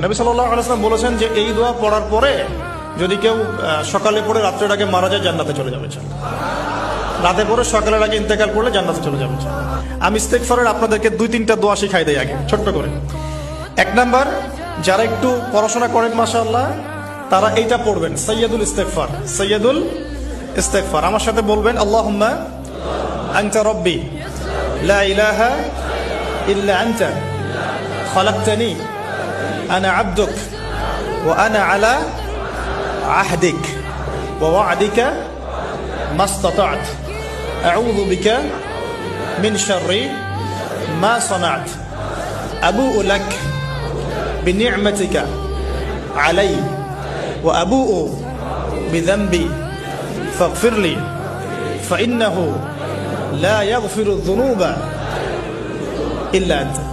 নবী সাল্লাল্লাহু আলাইহি ওয়াসাল্লাম বলেছেন যে এই দোয়া পড়ার পরে যদি কেউ সকালে পড়ে রাত্রের আগে মারা যায় জান্নাতে চলে যাবে। রাতে পড়ে সকালের আগে ইন্তেকাল করলে জান্নাতে চলে যাবে। আমি ইস্তেগফারের আপনাদেরকে 2-3টা দোয়া শিখাই দেই আগে ছোট্ট করে। 1 নাম্বার, যারা একটু পড়াশোনা করেন মাশাআল্লাহ তারা এইটা পড়বেন, সাইয়্যিদুল ইস্তেগফার। সাইয়্যিদুল ইস্তেগফার আমার সাথে বলবেন, আল্লাহুম্মা আনতা রাব্বি লা ইলাহা ইল্লা আনতা খালাকতানি আনা আবদুক ওয়া আনা আলা আহদিক ওয়া ওয়া'দিকা মাসতাতা'ত আউযু বিকা মিন শাররি মা সানা'ত আবু'ু লাক বিনি'মাতিকা আলাই ওয়া আবু'ু বিযানবি ফাগফিরলি ফাইন্নাহু লা ইয়াগফিরুয-যুনুবা ইল্লা আনতা।